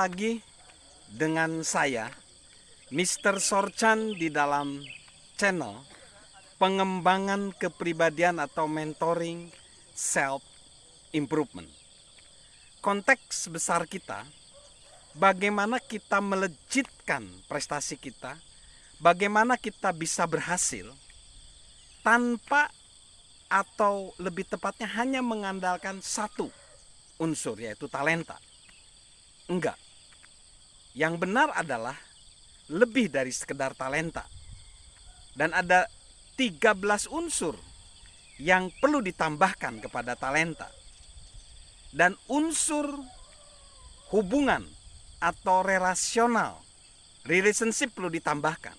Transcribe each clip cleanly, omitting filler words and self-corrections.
lagi dengan saya, Mr. Sorchan, di dalam channel pengembangan kepribadian atau mentoring self improvement. Konteks besar kita, bagaimana kita melejitkan prestasi kita, bagaimana kita bisa berhasil tanpa, atau lebih tepatnya hanya mengandalkan satu unsur, yaitu talenta. Enggak. Yang benar adalah lebih dari sekedar talenta. Dan ada 13 unsur yang perlu ditambahkan kepada talenta. Dan unsur hubungan atau relationship perlu ditambahkan.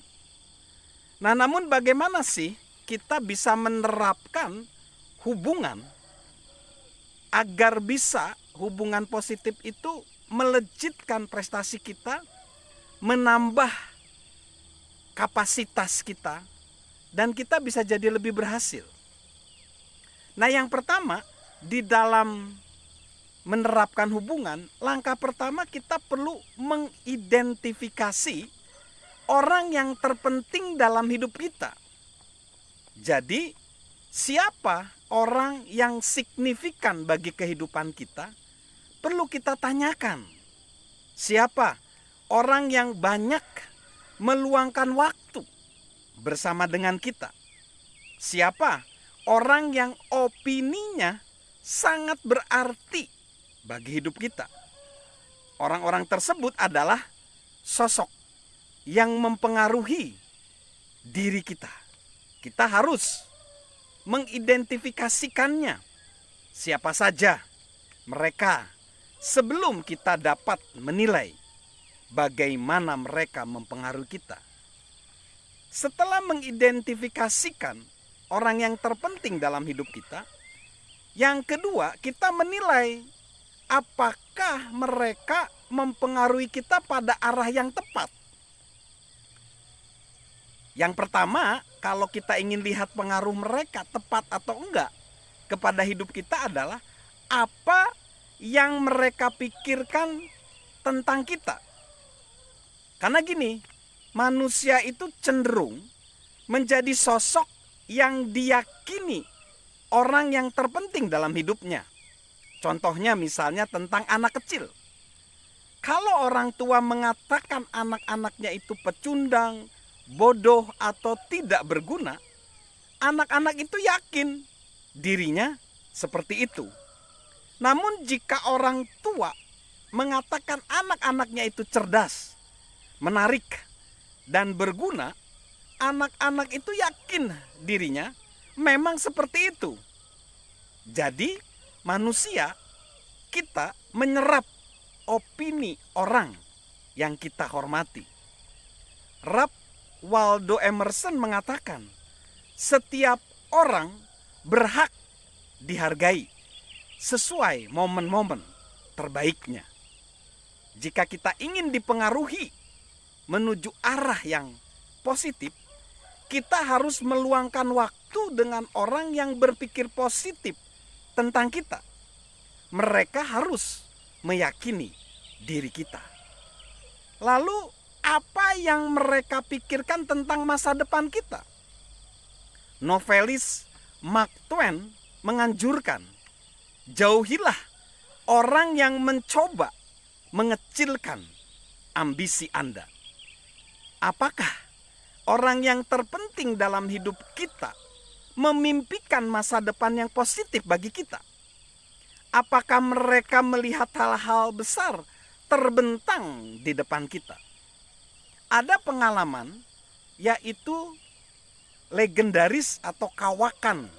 Nah, namun bagaimana sih kita bisa menerapkan hubungan agar bisa hubungan positif itu melejitkan prestasi kita, menambah kapasitas kita, dan kita bisa jadi lebih berhasil. Nah, yang pertama, di dalam menerapkan hubungan, langkah pertama kita perlu mengidentifikasi orang yang terpenting dalam hidup kita. Jadi, siapa orang yang signifikan bagi kehidupan kita? Perlu kita tanyakan. Siapa orang yang banyak meluangkan waktu bersama dengan kita? Siapa orang yang opininya sangat berarti bagi hidup kita? Orang-orang tersebut adalah sosok yang mempengaruhi diri kita. Kita harus mengidentifikasikannya. Siapa saja mereka sebelum kita dapat menilai bagaimana mereka mempengaruhi kita. Setelah mengidentifikasikan orang yang terpenting dalam hidup kita, yang kedua, kita menilai apakah mereka mempengaruhi kita pada arah yang tepat. Yang pertama, kalau kita ingin lihat pengaruh mereka tepat atau enggak kepada hidup kita adalah apa yang mereka pikirkan tentang kita. Karena gini, manusia itu cenderung menjadi sosok yang diyakini orang yang terpenting dalam hidupnya. Contohnya misalnya tentang anak kecil. Kalau orang tua mengatakan anak-anaknya itu pecundang, bodoh, atau tidak berguna, anak-anak itu yakin dirinya seperti itu. Namun jika orang tua mengatakan anak-anaknya itu cerdas, menarik, dan berguna, anak-anak itu yakin dirinya memang seperti itu. Jadi manusia, kita menyerap opini orang yang kita hormati. Ralph Waldo Emerson mengatakan, setiap orang berhak dihargai sesuai momen-momen terbaiknya. Jika kita ingin dipengaruhi menuju arah yang positif, kita harus meluangkan waktu dengan orang yang berpikir positif tentang kita. Mereka harus meyakini diri kita. Lalu, apa yang mereka pikirkan tentang masa depan kita? Novelis Mark Twain menganjurkan, jauhilah orang yang mencoba mengecilkan ambisi Anda. Apakah orang yang terpenting dalam hidup kita memimpikan masa depan yang positif bagi kita? Apakah mereka melihat hal-hal besar terbentang di depan kita? Ada pengalaman, yaitu legendaris atau kawakan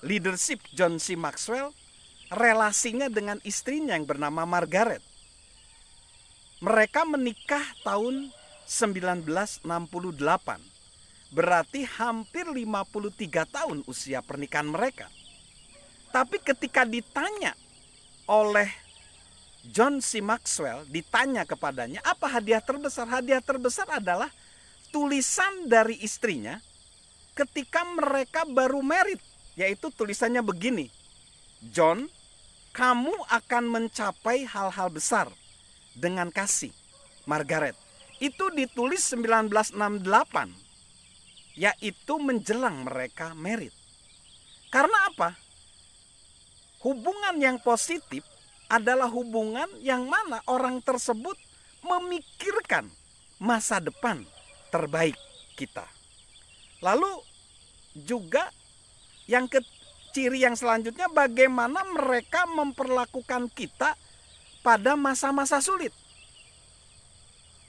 leadership John C. Maxwell, relasinya dengan istrinya yang bernama Margaret. Mereka menikah tahun 1968, berarti hampir 53 tahun usia pernikahan mereka. Tapi ketika ditanya oleh John C. Maxwell, ditanya kepadanya, apa hadiah terbesar? Hadiah terbesar adalah tulisan dari istrinya ketika mereka baru married, yaitu tulisannya begini, John, kamu akan mencapai hal-hal besar dengan kasih, Margaret. Itu ditulis 1968, yaitu menjelang mereka married. Karena apa? Hubungan yang positif adalah hubungan yang mana orang tersebut memikirkan masa depan terbaik kita. Lalu juga ciri yang selanjutnya, bagaimana mereka memperlakukan kita pada masa-masa sulit.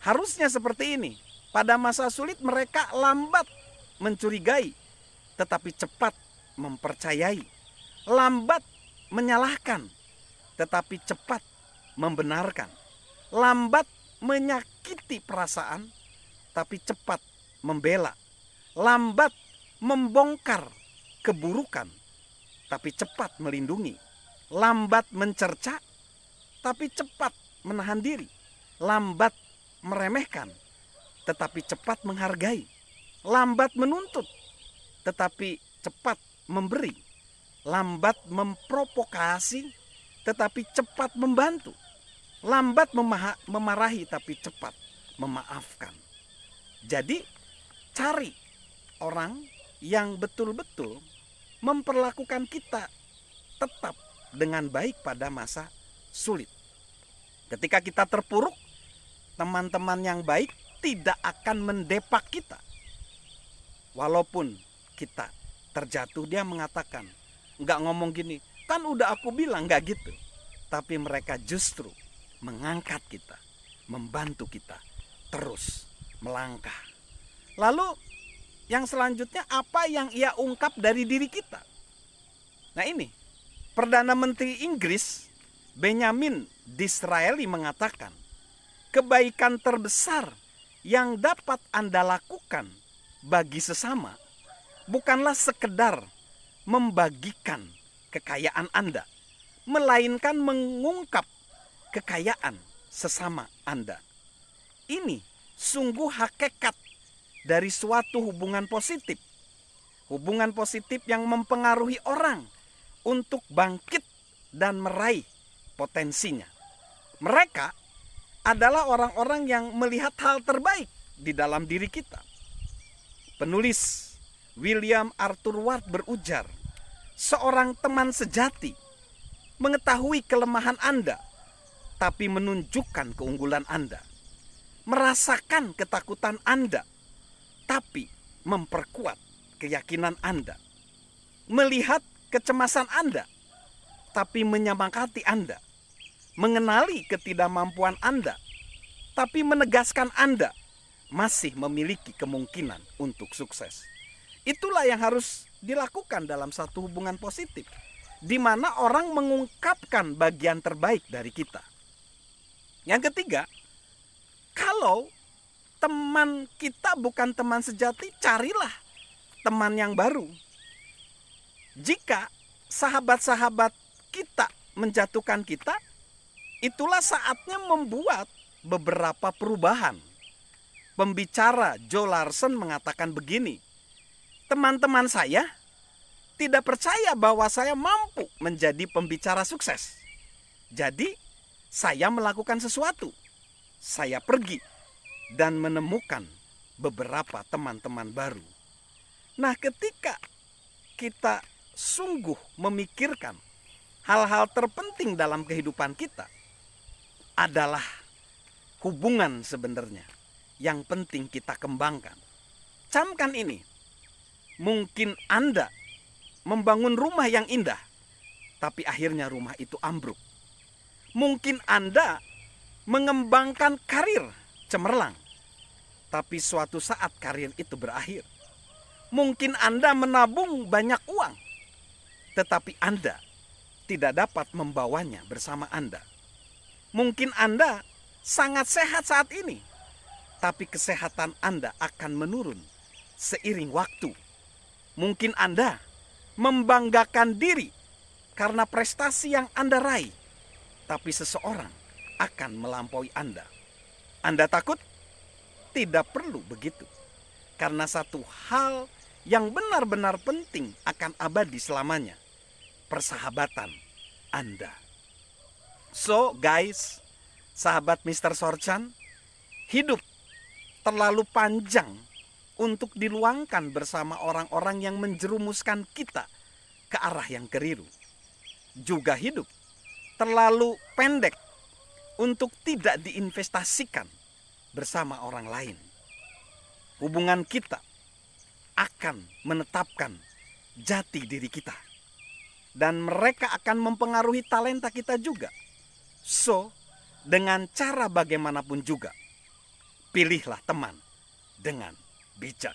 Harusnya seperti ini. Pada masa sulit mereka lambat mencurigai, tetapi cepat mempercayai. Lambat menyalahkan, tetapi cepat membenarkan. Lambat menyakiti perasaan, tapi cepat membela. Lambat membongkar keburukan, tapi cepat melindungi. Lambat mencerca, tapi cepat menahan diri. Lambat meremehkan, tetapi cepat menghargai. Lambat menuntut, tetapi cepat memberi. Lambat memprovokasi, tetapi cepat membantu. Lambat memarahi, tapi cepat memaafkan. Jadi cari orang yang betul-betul memperlakukan kita tetap dengan baik pada masa sulit. Ketika kita terpuruk, teman-teman yang baik tidak akan mendepak kita. Walaupun kita terjatuh, dia mengatakan, nggak ngomong gini, kan udah aku bilang, nggak gitu. Tapi mereka justru mengangkat kita, membantu kita terus melangkah. Lalu yang selanjutnya, apa yang ia ungkap dari diri kita? Nah ini, Perdana Menteri Inggris Benjamin Disraeli mengatakan, kebaikan terbesar yang dapat Anda lakukan bagi sesama bukanlah sekedar membagikan kekayaan Anda, melainkan mengungkap kekayaan sesama Anda. Ini sungguh hakikat dari suatu hubungan positif. Hubungan positif yang mempengaruhi orang untuk bangkit dan meraih potensinya. Mereka adalah orang-orang yang melihat hal terbaik di dalam diri kita. Penulis William Arthur Ward berujar, seorang teman sejati mengetahui kelemahan Anda, tapi menunjukkan keunggulan Anda. Merasakan ketakutan Anda, tapi memperkuat keyakinan Anda. Melihat kecemasan Anda, tapi menyemangati Anda. Mengenali ketidakmampuan Anda, tapi menegaskan Anda masih memiliki kemungkinan untuk sukses. Itulah yang harus dilakukan dalam satu hubungan positif, di mana orang mengungkapkan bagian terbaik dari kita. Yang ketiga, kalau teman kita bukan teman sejati, carilah teman yang baru. Jika sahabat-sahabat kita menjatuhkan kita, itulah saatnya membuat beberapa perubahan. Pembicara Joe Larsen mengatakan begini, teman-teman saya tidak percaya bahwa saya mampu menjadi pembicara sukses. Jadi, saya melakukan sesuatu. Saya pergi dan menemukan beberapa teman-teman baru. Nah, ketika kita sungguh memikirkan hal-hal terpenting dalam kehidupan kita adalah hubungan sebenarnya yang penting kita kembangkan. Camkan ini, mungkin Anda membangun rumah yang indah, tapi akhirnya rumah itu ambruk. Mungkin Anda mengembangkan karir cemerlang, tapi suatu saat karir itu berakhir. Mungkin Anda menabung banyak uang, tetapi Anda tidak dapat membawanya bersama Anda. Mungkin Anda sangat sehat saat ini, tapi kesehatan Anda akan menurun seiring waktu. Mungkin Anda membanggakan diri karena prestasi yang Anda raih, tapi seseorang akan melampaui Anda. Anda takut? Tidak perlu begitu. Karena satu hal yang benar-benar penting akan abadi selamanya, persahabatan Anda. So guys, Sahabat Mr. Sorchan, hidup terlalu panjang untuk diluangkan bersama orang-orang yang menjerumuskan kita ke arah yang keliru. Juga hidup terlalu pendek untuk tidak diinvestasikan bersama orang lain. Hubungan kita akan menetapkan jati diri kita. Dan mereka akan mempengaruhi talenta kita juga. So, dengan cara bagaimanapun juga, pilihlah teman dengan bijak.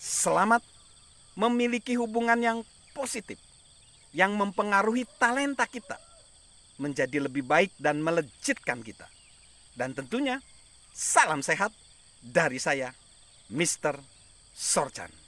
Selamat memiliki hubungan yang positif, yang mempengaruhi talenta kita menjadi lebih baik dan melejitkan kita. Dan tentunya, salam sehat dari saya, Mr. Sorchan.